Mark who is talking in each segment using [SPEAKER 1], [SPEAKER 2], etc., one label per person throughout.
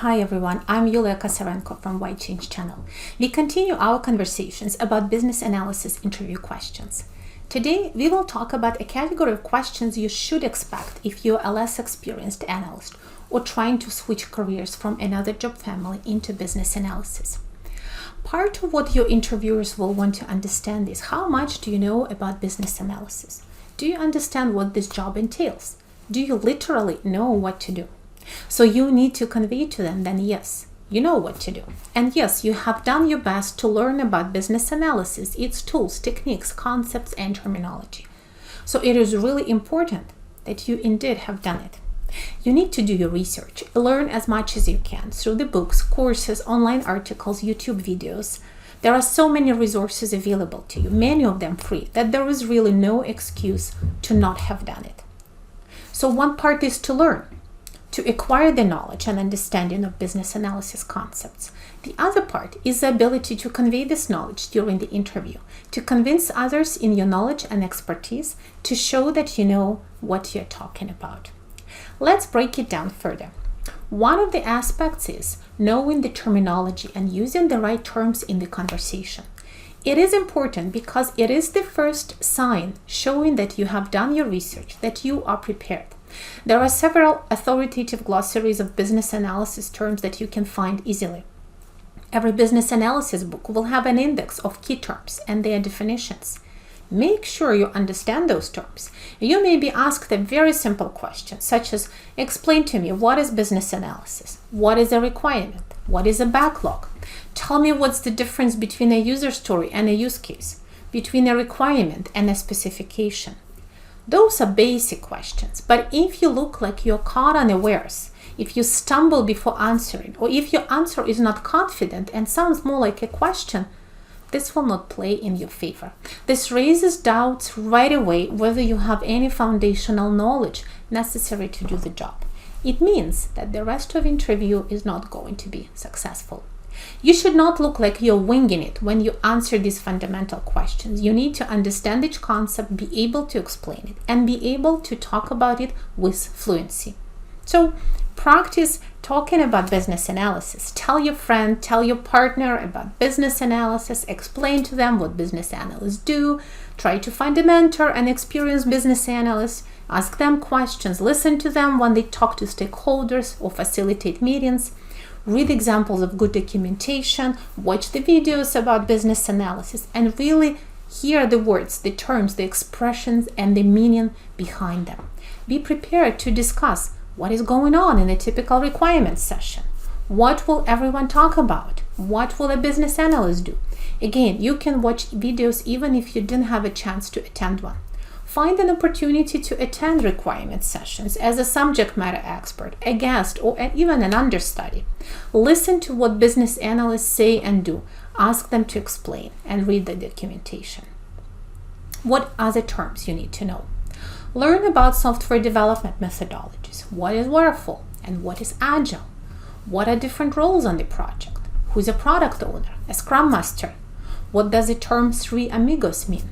[SPEAKER 1] Hi everyone, I'm Yulia Kasarenko from White Change Channel. We continue our conversations about business analysis interview questions. Today, we will talk about a category of questions you should expect if you're a less experienced analyst or trying to switch careers from another job family into business analysis. Part of what your interviewers will want to understand is how much do you know about business analysis? Do you understand what this job entails? Do you literally know what to do? So you need to convey to them that yes, you know what to do. And yes, you have done your best to learn about business analysis, its tools, techniques, concepts, and terminology. So it is really important that you indeed have done it. You need to do your research, learn as much as you can through the books, courses, online articles, YouTube videos. There are so many resources available to you, many of them free, that there is really no excuse to not have done it. So one part is to learn, to acquire the knowledge and understanding of business analysis concepts. The other part is the ability to convey this knowledge during the interview, to convince others in your knowledge and expertise, to show that you know what you're talking about. Let's break it down further. One of the aspects is knowing the terminology and using the right terms in the conversation. It is important because it is the first sign showing that you have done your research, that you are prepared. There are several authoritative glossaries of business analysis terms that you can find easily. Every business analysis book will have an index of key terms and their definitions. Make sure you understand those terms. You may be asked a very simple question, such as, explain to me what is business analysis? What is a requirement? What is a backlog? Tell me what's the difference between a user story and a use case, between a requirement and a specification. Those are basic questions, but if you look like you're caught unawares, if you stumble before answering, or if your answer is not confident and sounds more like a question, this will not play in your favor. This raises doubts right away whether you have any foundational knowledge necessary to do the job. It means that the rest of the interview is not going to be successful. You should not look like you're winging it when you answer these fundamental questions. You need to understand each concept, be able to explain it, and be able to talk about it with fluency. So practice talking about business analysis. Tell your friend, tell your partner about business analysis, explain to them what business analysts do, try to find a mentor, an experienced business analyst, ask them questions, listen to them when they talk to stakeholders or facilitate meetings. Read examples of good documentation, watch the videos about business analysis, and really hear the words, the terms, the expressions, and the meaning behind them. Be prepared to discuss what is going on in a typical requirements session. What will everyone talk about? What will a business analyst do? Again, you can watch videos even if you didn't have a chance to attend one. Find an opportunity to attend requirement sessions as a subject matter expert, a guest, or even an understudy. Listen to what business analysts say and do. Ask them to explain and read the documentation. What other terms you need to know? Learn about software development methodologies. What is waterfall and what is agile? What are different roles on the project? Who's a product owner, a scrum master? What does the term Three Amigos mean?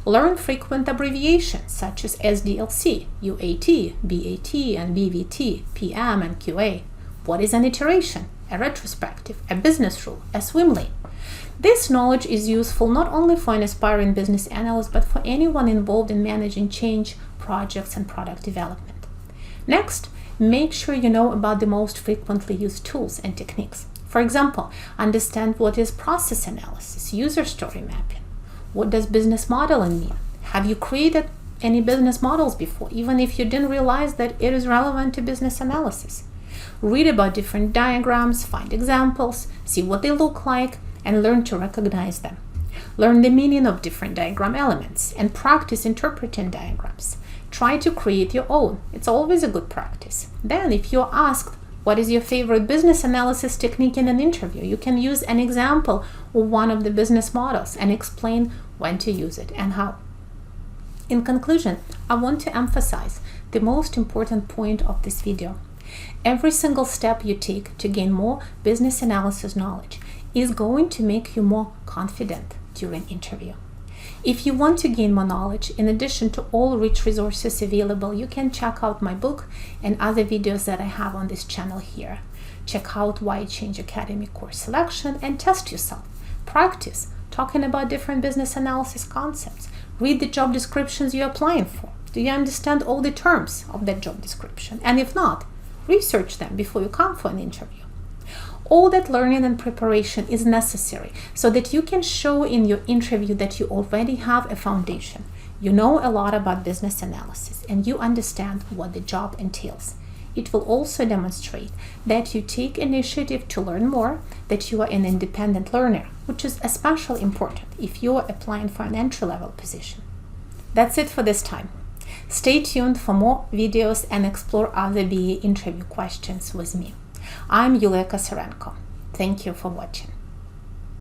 [SPEAKER 1] Learn frequent abbreviations such as SDLC, UAT, BAT, and BVT, PM, and QA. What is an iteration, a retrospective, a business rule, a swim lane? This knowledge is useful not only for an aspiring business analyst, but for anyone involved in managing change, projects, and product development. Next, make sure you know about the most frequently used tools and techniques. For example, understand what is process analysis, user story mapping. What does business modeling mean? Have you created any business models before, even if you didn't realize that it is relevant to business analysis? Read about different diagrams, find examples, see what they look like, and learn to recognize them. Learn the meaning of different diagram elements and practice interpreting diagrams. Try to create your own. It's always a good practice. Then, if you're asked, what is your favorite business analysis technique in an interview? You can use an example of one of the business models and explain when to use it and how. In conclusion, I want to emphasize the most important point of this video. Every single step you take to gain more business analysis knowledge is going to make you more confident during interview. If you want to gain more knowledge, in addition to all rich resources available, you can check out my book and other videos that I have on this channel here. Check out Why Change Academy course selection and test yourself. Practice talking about different business analysis concepts. Read the job descriptions you're applying for. Do you understand all the terms of that job description? And if not, research them before you come for an interview. All that learning and preparation is necessary so that you can show in your interview that you already have a foundation. You know a lot about business analysis and you understand what the job entails. It will also demonstrate that you take initiative to learn more, that you are an independent learner, which is especially important if you are applying for an entry-level position. That's it for this time. Stay tuned for more videos and explore other BA interview questions with me. I'm Yulia Kosarenko. Thank you for watching.